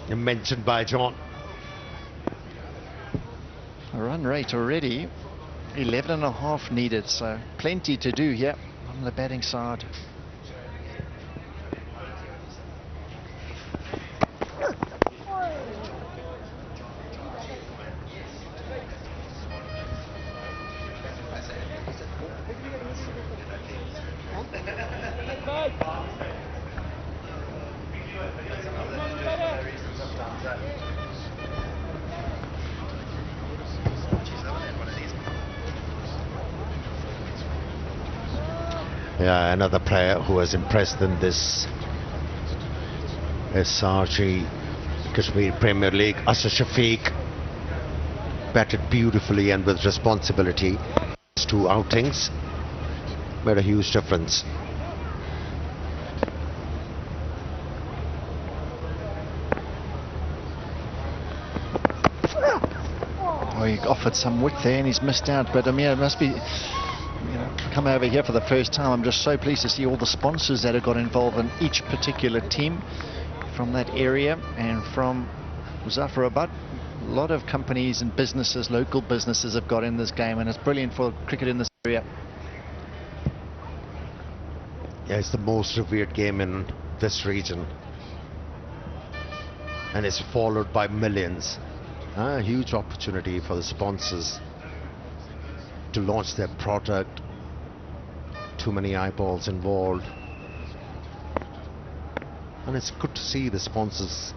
mentioned by John. A run rate already 11.5 needed, so plenty to do here on the batting side. Yeah, another player who has impressed in this SRG Kashmir Premier League, Asad Shafiq, batted beautifully and with responsibility. His 2 outings made a huge difference. Oh, he offered some width there and he's missed out, but Amir, it must be, come over here for the first time. I'm just so pleased to see all the sponsors that have got involved in each particular team from that area and from Muzaffarabad. A lot of companies and businesses, local businesses, have got in this game, and it's brilliant for cricket in this area. Yeah, it's the most revered game in this region, and it's followed by millions. A huge opportunity for the sponsors to launch their product. Too many eyeballs involved, and it's good to see the sponsors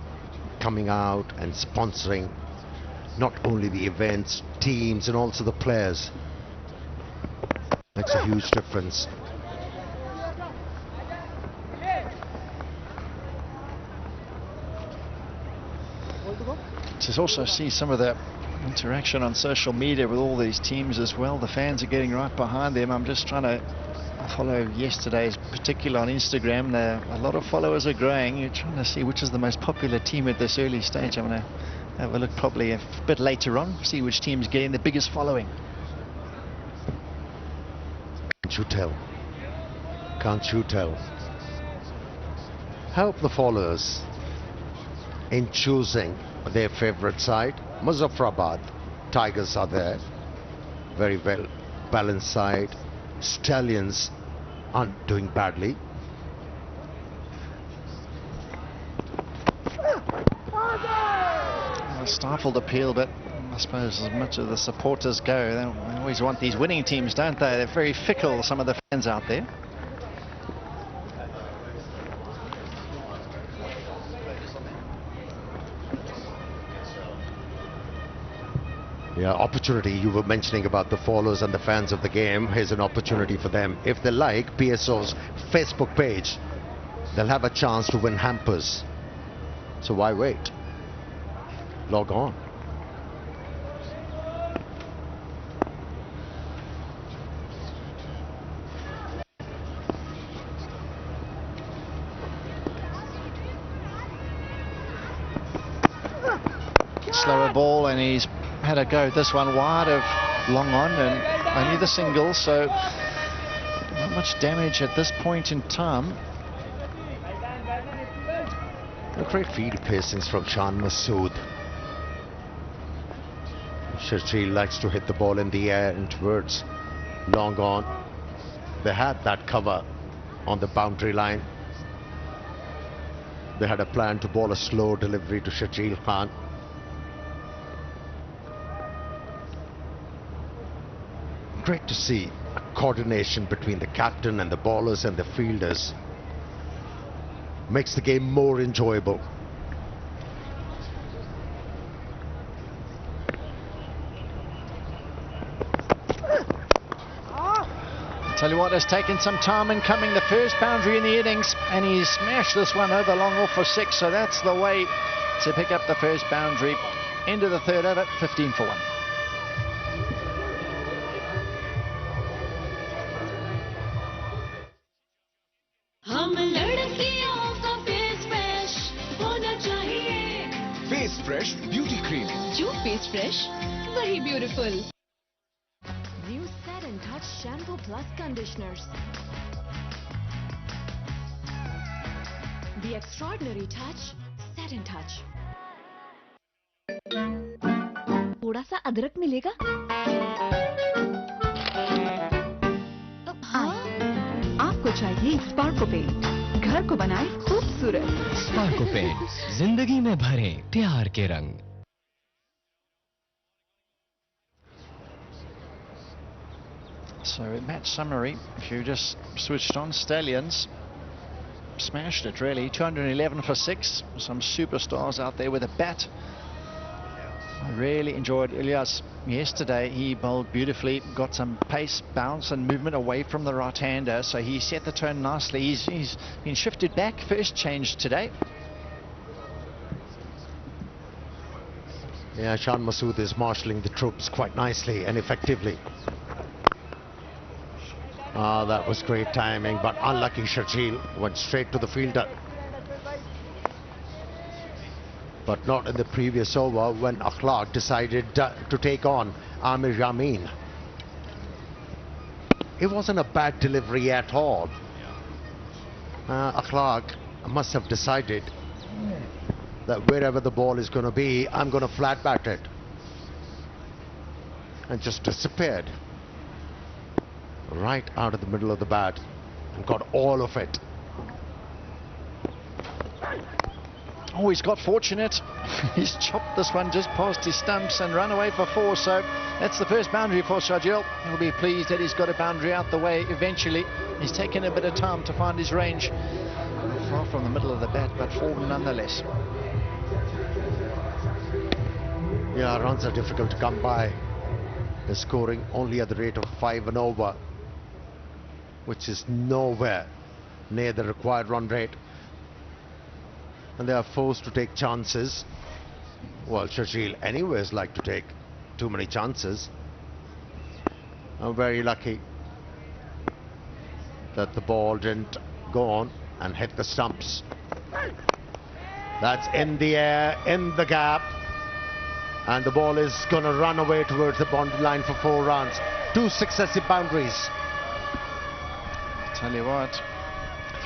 coming out and sponsoring not only the events, teams, and also the players. Makes a huge difference. To also see some of the interaction on social media with all these teams as well. The fans are getting right behind them. I'm just trying to follow yesterday's particular on Instagram. A lot of followers are growing. You're trying to see which is the most popular team at this early stage. I'm going to have a look probably a bit later on, see which team's getting the biggest following. Can't you tell? Can't you tell? Help the followers in choosing their favorite side. Muzaffarabad Tigers are there, very well balanced side. Stallions aren't doing badly. Stifled appeal, but I suppose as much as the supporters go, they always want these winning teams, don't they? They're very fickle, some of the fans out there. Yeah, opportunity. You were mentioning about the followers and the fans of the game. Here's an opportunity for them. If they like PSO's Facebook page, they'll have a chance to win hampers. So why wait? Log on. Slower ball, and he's had a go. This one wide of long on, and only the single, so not much damage at this point in time. A great field placings from Shan Masood. Sharjeel likes to hit the ball in the air and towards long on. They had that cover on the boundary line. They had a plan to bowl a slow delivery to Sharjeel Khan. Great to see a coordination between the captain and the bowlers and the fielders. Makes the game more enjoyable. Tell you what, it's taken some time in coming. The first boundary in the innings, and he's smashed this one over long off for 6, so that's the way to pick up the first boundary. Into the third over, 15 for 1. Face Fresh Beauty Cream. जो Face Fresh, वही beautiful. New Set and Touch Shampoo Plus Conditioners. The extraordinary touch, set set and touch. थोड़ा सा अदरक मिलेगा? हाँ? आपको चाहिए Sparco paint, घर को बनाए खूबसूरत। स्पार्को पेंट, जिंदगी में भरें प्यार के रंग। So match summary, if you just switched on, Stallions smashed it really, 211 for 6, some superstars out there with a bat. I really enjoyed Ilyas yesterday. He bowled beautifully, got some pace, bounce and movement away from the right-hander, so he set the tone nicely. He's been shifted back, first change today. Yeah, Shan Masood is marshalling the troops quite nicely and effectively. Ah, that was great timing, but unlucky. Sharjeel went straight to the fielder. But not in the previous over when Akhlaq decided to take on Amir Yamin. It wasn't a bad delivery at all. Akhlaq must have decided that wherever the ball is going to be, I'm going to flat bat it. And just disappeared. Right out of the middle of the bat and got all of it. Oh, he's got fortunate. He's chopped this one just past his stumps and run away for 4. So that's the first boundary for Sharjeel. He'll be pleased that he's got a boundary out the way eventually. He's taken a bit of time to find his range. Far from the middle of the bat, but 4 nonetheless. Yeah, runs are difficult to come by. They're scoring only at the rate of 5 and over, which is nowhere near the required run rate. And they are forced to take chances. Well, Sharjeel anyways like to take too many chances. I'm very lucky that the ball didn't go on and hit the stumps. That's in the air, in the gap. And the ball is going to run away towards the boundary line for 4 runs. 2 successive boundaries. Tell you what,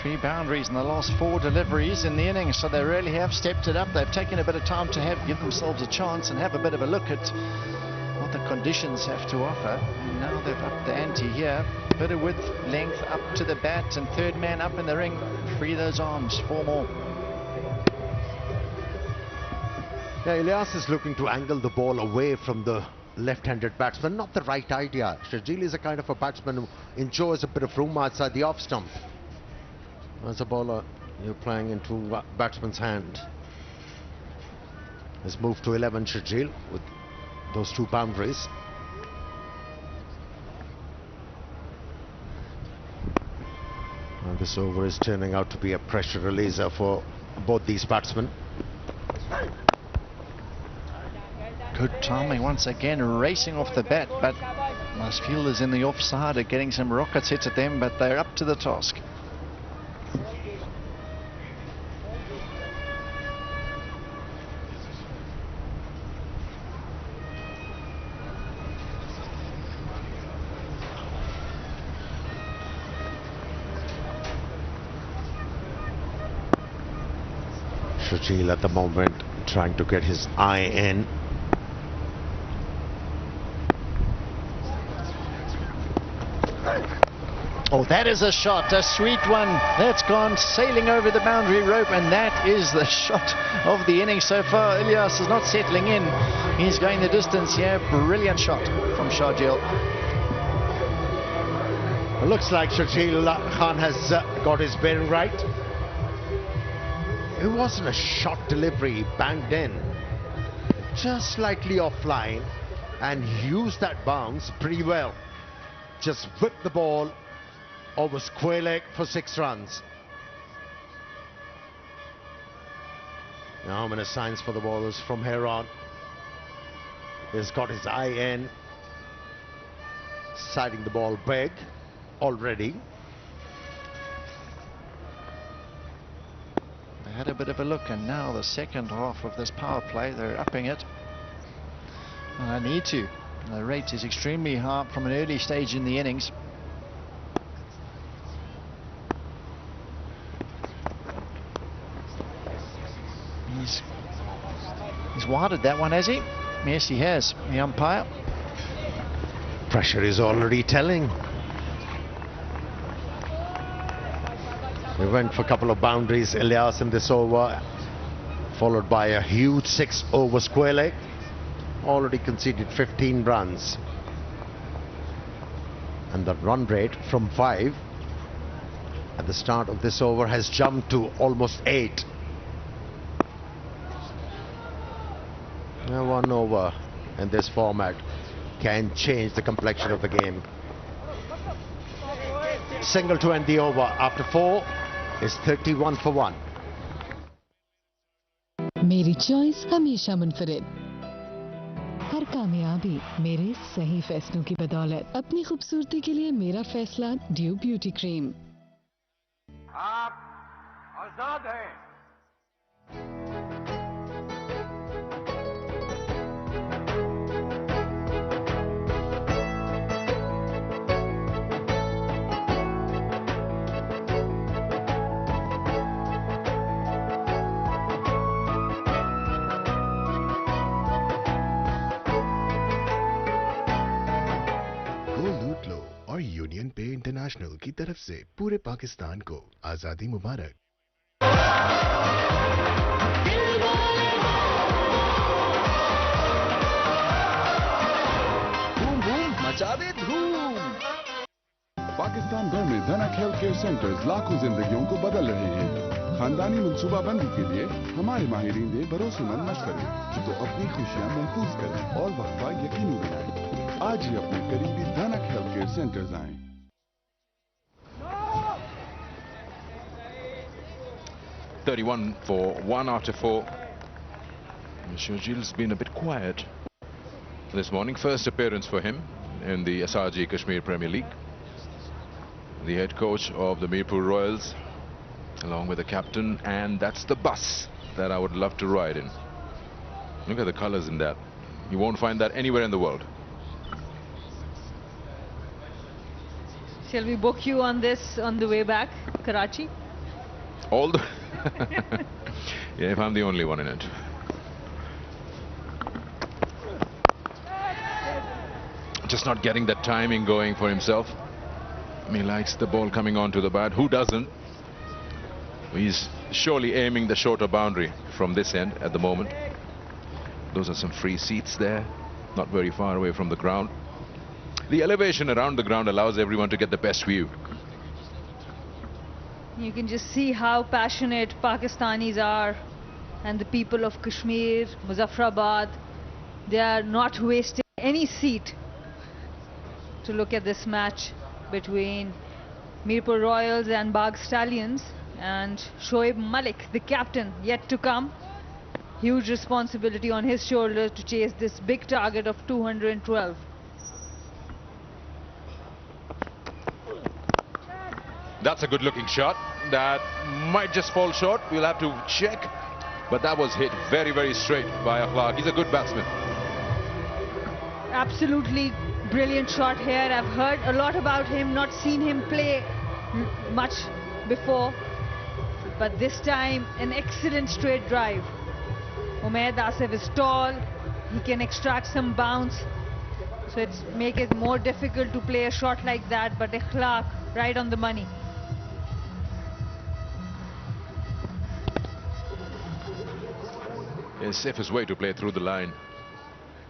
3 boundaries in the last 4 deliveries in the innings, so they really have stepped it up. They've taken a bit of time to give themselves a chance and have a bit of a look at what the conditions have to offer. And now they've upped the ante here. Bit of width, length up to the bat, and third man up in the ring. Free those arms, 4 more. Yeah, Ilyas is looking to angle the ball away from the left-handed batsman. Not the right idea. Sharjeel is a kind of a batsman who enjoys a bit of room outside the off stump. As a bowler, you're playing into batsman's hand. Has moved to 11, Sharjeel, with those 2 boundaries. And this over is turning out to be a pressure releaser for both these batsmen. Good timing once again, racing off the bat, but most fielders in the offside are getting some rockets hit at them, but they're up to the task. Sharjeel at the moment trying to get his eye in. Oh, that is a shot, a sweet one. That's gone sailing over the boundary rope, and that is the shot of the inning so far. Ilyas is not settling in. He's going the distance here. Brilliant shot from Sharjeel. It looks like Sharjeel Khan has got his bearing right. It wasn't a shot delivery, he banged in. Just slightly offline and used that bounce pretty well. Just whipped the ball over square leg for 6 runs. Now many signs for the bowlers from here on. He's got his eye in, siding the ball big already. They had a bit of a look, and now the second half of this power play, they're upping it. And I need to. The rate is extremely high from an early stage in the innings. He's He's warded that one, has he? Yes, he has, the umpire. Pressure is already telling. We went for a couple of boundaries, Elias, in this over, followed by a huge 6-over square leg. Already conceded 15 runs. And the run rate from 5 at the start of this over has jumped to almost 8. Now 1 over in this format can change the complexion of the game. Single to end the over after 4 is 31 for 1. मेरी choice हमेशा मुनफरिद, हर कामयाबी मेरे सही फैसलों की बदौलत। अपनी खूबसूरती के लिए मेरा फैसला ड्यू ब्यूटी क्रीम। आप आजाद हैं। यूनियन पे इंटरनेशनल की तरफ से पूरे पाकिस्तान को आजादी मुबारक। बूम बूम मचा दे धूम। पाकिस्तान भर में धनक हेल्थ केयर सेंटर्स लाखों जिंदगियों को बदल रहे हैं। खानदानी मंसूबाबंदी के लिए हमारे माहिरीन दे भरोसेमंद मशवरे जो अपनी खुशियां महफूज करें और वक्फा यकीनी बनाएं। आज ही अपने करीबी धनक हेल्थ केयर सेंटर्स आएं। 31 for 1 after 4. Shojil's been a bit quiet this morning. First appearance for him in the SRG Kashmir Premier League. The head coach of the Mirpur Royals, along with the captain, and that's the bus that I would love to ride in. Look at the colors in that. You won't find that anywhere in the world. Shall we book you on this on the way back, Karachi? All the yeah, if I'm the only one in it. Just not getting that timing going for himself. He likes the ball coming onto the bat. Who doesn't? He's surely aiming the shorter boundary from this end at the moment. Those are some free seats there, not very far away from the ground. The elevation around the ground allows everyone to get the best view. You can just see how passionate Pakistanis are, and the people of Kashmir, Muzaffarabad, they are not wasting any seat to look at this match between Mirpur Royals and Bagh Stallions. And Shoaib Malik, the captain, yet to come. Huge responsibility on his shoulders to chase this big target of 212. That's a good looking shot. That might just fall short. We'll have to check. But that was hit very, very straight by Akhlaq. He's a good batsman. Absolutely brilliant shot here. I've heard a lot about him, not seen him play much before. But this time, an excellent straight drive. Umaid Asif is tall. He can extract some bounce. So it's make it more difficult to play a shot like that. But Akhlaq, right on the money. It's the safest way to play through the line.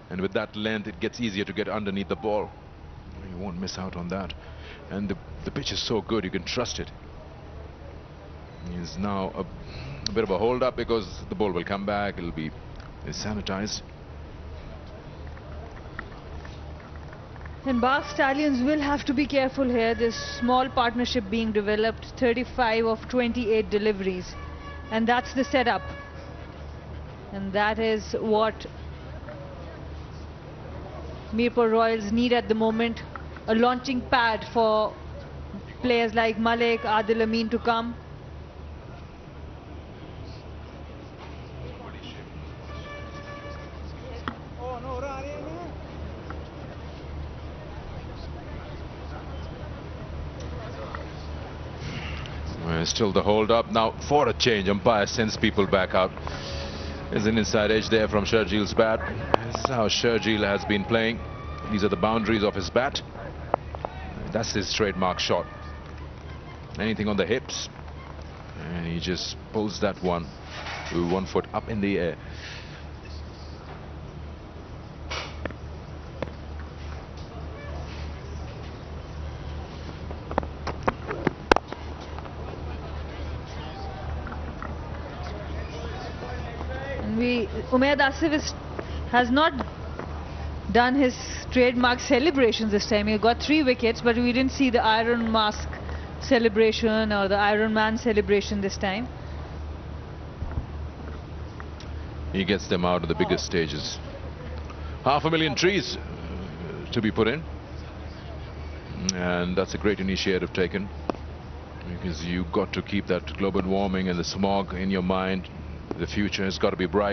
And with that length, it gets easier to get underneath the ball. You won't miss out on that. And the pitch is so good, you can trust it. He's now a bit of a hold up because the ball will come back. It'll be sanitized. And Bagh Stallions will have to be careful here. This small partnership being developed, 35 of 28 deliveries. And that's the setup. And that is what Mirpur Royals need at the moment. A launching pad for players like Malik, Adil Amin to come. Still the hold up. Now for a change, umpire sends people back out. There's an inside edge there from Shergill's bat. This is how Shergill has been playing. These are the boundaries of his bat. That's his trademark shot. Anything on the hips, and he just pulls that one with 1 foot up in the air. Umayyad Asif has not done his trademark celebrations this time. He got 3 wickets, but we didn't see the Iron Mask celebration or the Iron Man celebration this time. He gets them out of the biggest stages. 500,000 trees to be put in, and that's a great initiative taken, because you got to keep that global warming and the smog in your mind. The future has got to be bright.